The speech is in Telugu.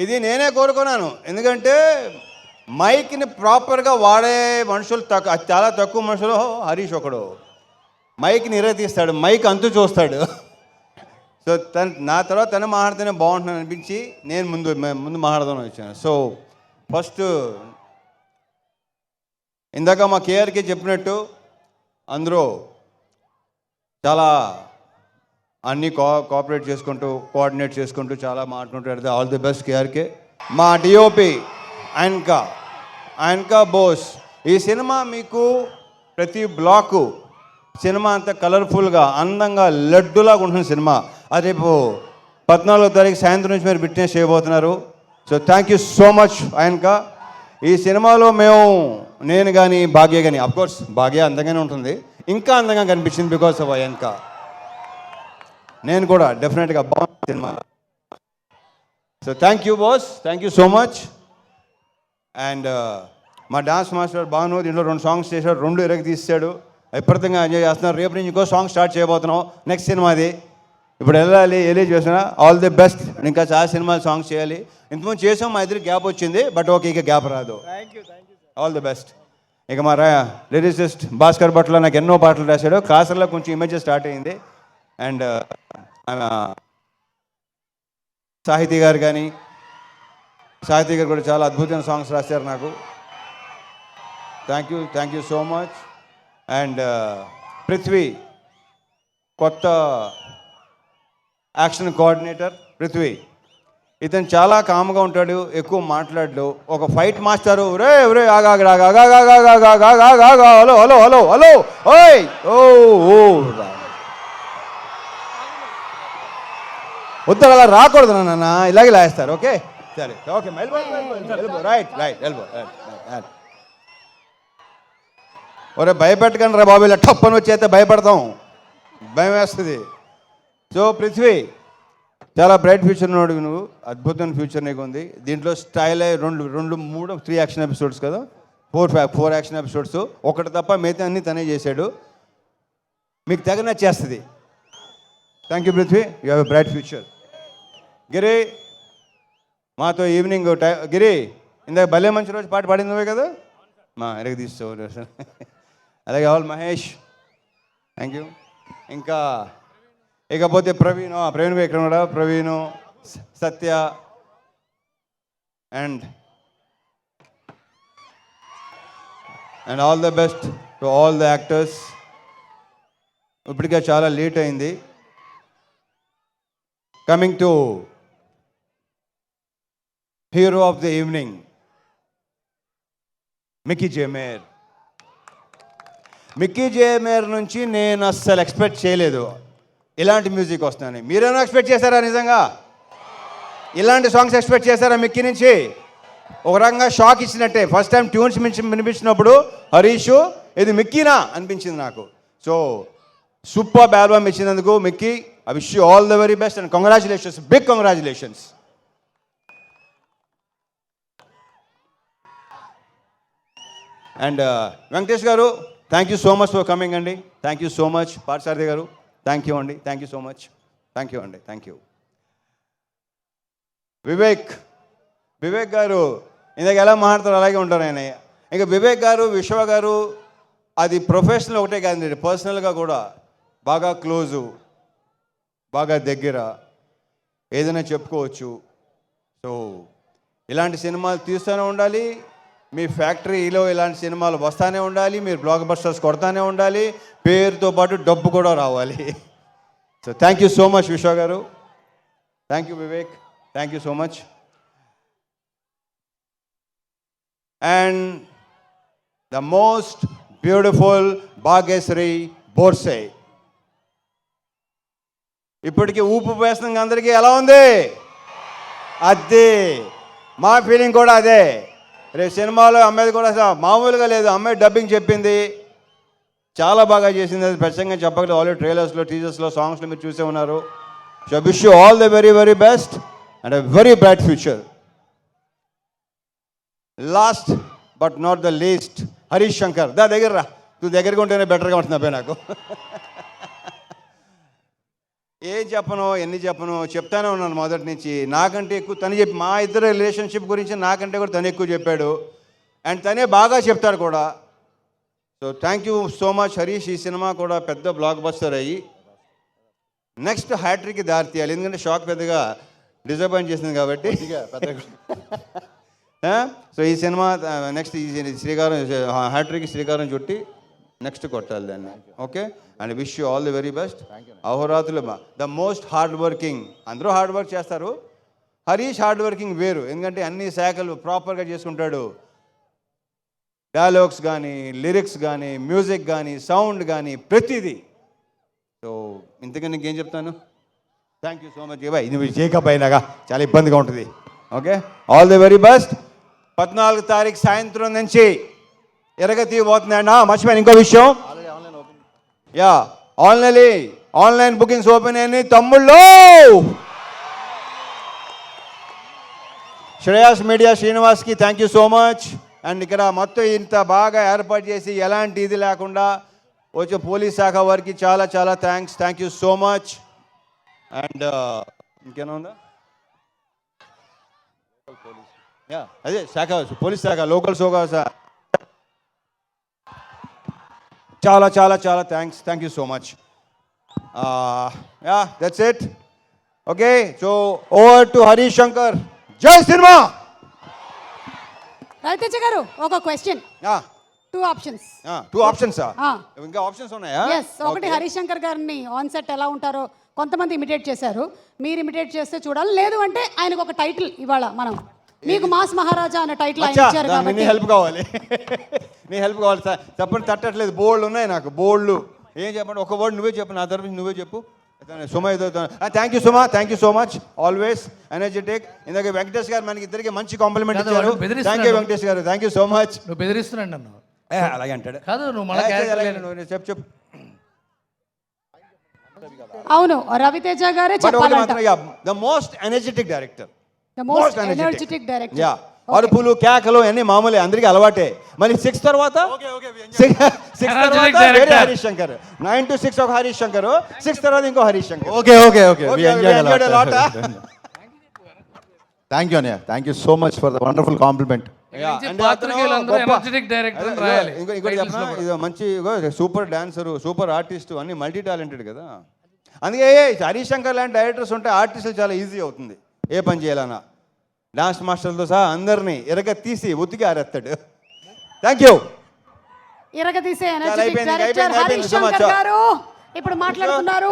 ఇది నేనే కోరుకున్నాను. ఎందుకంటే మైక్ని ప్రాపర్గా వాడే మనుషులు చాలా తక్కువ మనుషులు. హరీష్ ఒకడు మైక్ని తీస్తాడు, మైక్ అంతు చూస్తాడు. సో నా తర్వాత తను మాట్లాడితేనే బాగుంటుందని అనిపించి నేను ముందు మాట్లాడదామని వచ్చాను. సో ఫస్ట్ ఇందాక మా కేఆర్కి చెప్పినట్టు అందరూ చాలా అన్నీ కోఆపరేట్ చేసుకుంటూ కోఆర్డినేట్ చేసుకుంటూ చాలా మాట్లాడుకుంటూ ఆల్ ది బెస్ట్ కేఆర్కే. మా డిఓపి ఆయనకా బోస్. ఈ సినిమా మీకు ప్రతి బ్లాకు సినిమా అంతా కలర్ఫుల్గా అందంగా లడ్డులాగా ఉంటుంది సినిమా. అది రేపు 14వ తారీఖు సాయంత్రం నుంచి మీరు విట్నెస్ చేయబోతున్నారు. So thank you so much ఆయనకా. ఈ సినిమాలో నేను కానీ భాగ్య కానీ, అఫ్కోర్స్ భాగ్య అందంగానే ఉంటుంది, ఇంకా అందంగా కనిపించింది బికాస్ ఆఫ్ ఆయనకా. నేను కూడా డెఫినెట్గా బాగుంది cinema. So thank you boss, thank you so much. And మా డాన్స్ మాస్టర్ బాను దీంట్లో 2 సాంగ్స్ చేశాడు, 2 తీసాడు, విపరీతంగా ఎంజాయ్ చేస్తున్నాం. రేపు నుంచి ఇంకో సాంగ్ స్టార్ట్ చేయబోతున్నాం, నెక్స్ట్ సినిమాది. ఇప్పుడు వెళ్ళాలి చేసిన ఆల్ ది బెస్ట్. ఇంకా చాలా సినిమాలు సాంగ్స్ చేయాలి. ఇంతకుముందు చేసాం, మా ఇద్దరు గ్యాప్ వచ్చింది, బట్ ఓకే ఇక గ్యాప్ రాదు. All the best. ఇక మా లిరిసిస్ట్ భాస్కర్ భట్లో నాకు ఎన్నో పాటలు రాశాడు. కాసర్లో కొంచెం ఇమేజ్ స్టార్ట్ అయింది. అండ్ సాహితీ గారు కూడా చాలా అద్భుతమైన సాంగ్స్ రాశారు నాకు. Thank you so much. And Prithvi కొత్త యాక్షన్ కోఆర్డినేటర్ పృథ్వీ. ఇతను చాలా కామ్గా ఉంటాడు, ఎక్కువ మాట్లాడు. ఒక fight master hello hello hello hello ఓయ్ ఓ వద్దు, అలా రాకూడదు నాన్న, ఇలాగే లాగేస్తారు. ఓకే సరే ఓకే రైట్ ఎల్బో. ఒరే భయపెట్టకండి రా బాబు, ఇలా టప్పని వచ్చేస్తే భయపడతాం, భయం వేస్తుంది. సో పృథ్వీ చాలా బ్రైట్ ఫ్యూచర్ ఉన్నాడు నువ్వు, అద్భుతమైన ఫ్యూచర్ నీకు ఉంది. దీంట్లో స్టైల్ 3 యాక్షన్ ఎపిసోడ్స్ కదా, 4 యాక్షన్ ఎపిసోడ్స్, ఒకటి తప్ప మిగతా అన్ని తనే చేశాడు. మీకు తెగ నచ్చేస్తుంది. Thank you Prithvi, you have a bright future. Giri మాతో ఈవినింగ్ గిరి ఇందాక భలే మంచి రోజు పాట పాడింది నువ్వే కదా, మా తీస్తావు. అలాగే ఆల్ మహేష్, థ్యాంక్ యూ. ఇంకా ఇకపోతే ప్రవీణ్ ఇక్కడ కూడా Praveen, Satya and all the best to all the actors. ఇప్పటికే చాలా లేట్ అయింది. Coming to hero of the evening Mickey J Meyer నుంచి నేను అస్సలు ఎక్స్పెక్ట్ చేయలేదు ఇలాంటి మ్యూజిక్ వస్తుందని. మీరేమో ఎక్స్పెక్ట్ చేశారా? నిజంగా ఇలాంటి సాంగ్స్ ఎక్స్పెక్ట్ చేశారా మిక్కీ నుంచి? ఒక రకంగా షాక్ ఇచ్చినట్టే. ఫస్ట్ టైం ట్యూన్స్ వినిపించినప్పుడు హరీష్ ఇది మిక్కీనా అనిపించింది నాకు. సో సూపర్ ఆల్బమ్ ఇచ్చినందుకు Mickey, I wish you all the very best and congratulations, big congratulations. And Venkatesh garu, thank you so much for coming అండి. Thank you so much. Parthasarathi garu, thank you అండి, thank you so much. Thank you అండి, థ్యాంక్ యూ. వివేక్ గారు ఇందాక ఎలా మాట్లాడతారు అలాగే ఉంటారు ఆయన. ఇంకా వివేక్ గారు, విశ్వ గారు అది ప్రొఫెషనల్ ఒకటే కాదండి, పర్సనల్గా కూడా బాగా క్లోజు, బాగా దగ్గర, ఏదైనా చెప్పుకోవచ్చు. సో ఇలాంటి సినిమాలు తీస్తూనే ఉండాలి, మీ ఫ్యాక్టరీలో ఇలాంటి సినిమాలు వస్తూనే ఉండాలి, మీరు బ్లాక్ బస్టర్స్ కొడతానే ఉండాలి, పేరుతో పాటు డబ్బు కూడా రావాలి. So thank you so much Vishwa గారు, thank you Vivek, thank you so much. And the most beautiful Bhagyashri Borse. ఇప్పటికీ ఊపు వేస్తున్న అందరికీ ఎలా ఉంది? అదే మా ఫీలింగ్ కూడా అదే. రేపు సినిమాలో అమ్మాయిది కూడా మామూలుగా లేదు, అమ్మాయి డబ్బింగ్ చెప్పింది, చాలా బాగా చేసింది. అది ప్రత్యేకంగా చెప్పగలదు. ఆల్రెడీ ట్రైలర్స్లో, టీజర్స్లో, సాంగ్స్లో మీరు చూసే ఉన్నారు. So wish you all the very very best and a very bright future. Last but not the least Harish Shankar. దగ్గర రా, నువ్వు దగ్గరగా ఉంటేనే బెటర్గా ఉంటున్నా నాకు. ఏం చెప్పను ఎన్ని చెప్పను చెప్తానే ఉన్నాను మొదటి నుంచి. నాకంటే ఎక్కువ తను చెప్పి మా ఇద్దరు రిలేషన్షిప్ గురించి నాకంటే కూడా తను ఎక్కువ చెప్పాడు. అండ్ తనే బాగా చెప్తాడు కూడా. So thank you so much Harish. ఈ సినిమా కూడా పెద్ద బ్లాక్ బస్టర్ అయ్యి నెక్స్ట్ హ్యాట్రిక్కి దారి తీయాలి. ఎందుకంటే షాక్ పెద్దగా డిసప్పాయింట్ చేసింది కాబట్టి. సో ఈ సినిమా నెక్స్ట్ ఈ శ్రీకారం హ్యాట్రిక్కి శ్రీకారం చుట్టి నెక్స్ట్ కొట్టాలి దాన్ని. Okay, and wish you all the very best. అహోరాత్రులు ద మోస్ట్ హార్డ్ వర్కింగ్. అందరూ హార్డ్ వర్క్ చేస్తారు, హరీష్ హార్డ్ వర్కింగ్ వేరు. ఎందుకంటే అన్ని శాఖలు ప్రాపర్గా చేసుకుంటాడు. డైలాగ్స్ కానీ, లిరిక్స్ కానీ, మ్యూజిక్ కానీ, సౌండ్ కానీ, ప్రతిదీ. సో ఇంతకీ నీకేం చెప్తాను. Thank you so much. Bye, నువ్వు చేయకపోయినాగా చాలా ఇబ్బందిగా ఉంటుంది. Okay, all the very best. 14 తారీఖు సాయంత్రం నుంచి ఎరగతి పోతుందండి. మర్చిపోయాను ఇంకో విషయం. యా, ఆన్లైన్ బుకింగ్స్ ఓపెన్ అయినాయి తమ్ముళ్ళు. శ్రేయాస్ మీడియా శ్రీనివాస్కి thank you so much. And ఇక్కడ మొత్తం ఇంత బాగా ఏర్పాటు చేసి ఎలాంటి ఇది లేకుండా వచ్చే పోలీస్ శాఖ వారికి చాలా చాలా thank you so much. And ఇంకేనా ఉందా? యా, అదే శాఖ, పోలీస్ శాఖ, లోకల్ శాఖ, చాలా చాలా చాలా thank you so much. Yeah, that's it. Okay, so over to Harish Shankar. జై సినిమా. రవితేజ గారు ఒక క్వశ్చన్. 2 ఆప్షన్స్. 2 ఆప్షన్సా? ఇంకా ఆప్షన్స్ ఉన్నాయా? ఎస్. ఒకటి హరీష్ శంకర్ గారిని ఆన్ సెట్ ఎలా ఉంటారో కొంతమంది ఇమిటేట్ చేశారు, మీరు ఇమిటేట్ చేస్తే చూడాలి. లేదు అంటే ఆయనకు ఒక టైటిల్ ఇవాళ మనం మీకు మాస్ మహారాజా అనే టైటిల్ ఆయన ఇచ్చారు కాబట్టి నీ హెల్ప్ కావాలి. నీ హెల్ప్ కావాలి సార్. చెప్పండి, తట్టట్లేదు. బోల్డ్ ఉన్నాయి నాకు, బోల్డ్. ఏం చెప్పండి, ఒక వర్డ్ నువ్వే చెప్పు, నా తరఫు నువ్వే చెప్పు. Suma thank you Suma, thank you so much. Always energetic. ఇందాక వెంకటేష్ గారు మనకి ఇద్దరికి మంచి కాంప్లిమెంట్ ఇచ్చారు. Thank you Venkatesh garu, thank you so much. నువ్వు బెదిరిస్తున్నాడు నన్ను. అలాగే అంటాడు. కాదు, నువ్వు మళ్ళీ చెప్పు. అవును, రవితేజ గారే చెప్పాలంట. The most energetic director. The most energetic director. Yeah, అరుపులు కేకలు అన్ని మామూలే, అందరికీ అలవాటే. మళ్ళీ 6 తర్వాత వేరే హరీష్ శంకర్. 9 to 6 ఒక హరీష్ శంకర్, 6 తర్వాత ఇంకో హరీష్ శంకర్. థ్యాంక్ యూ అన్నయ్య, thank you so much for the wonderful compliment. మంచి సూపర్ డాన్సరు, సూపర్ ఆర్టిస్ట్, అన్ని మల్టీ టాలెంటెడ్ కదా. అందుకే హరీష్ శంకర్ లాంటి డైరెక్టర్స్ ఉంటే ఆర్టిస్టులు చాలా ఈజీ అవుతుంది ఏ పని చేయాలన్నా. డాన్స్ మాస్టర్లతో సహా అందరినీ ఎరగ తీసి ఉతికి ఆరేస్తాడు. Thank you. ఎరగ తీసే ఎనర్జెటిక్ డైరెక్టర్ హరీష్ శంకర్ గారు ఇప్పుడు మాట్లాడుతున్నారు.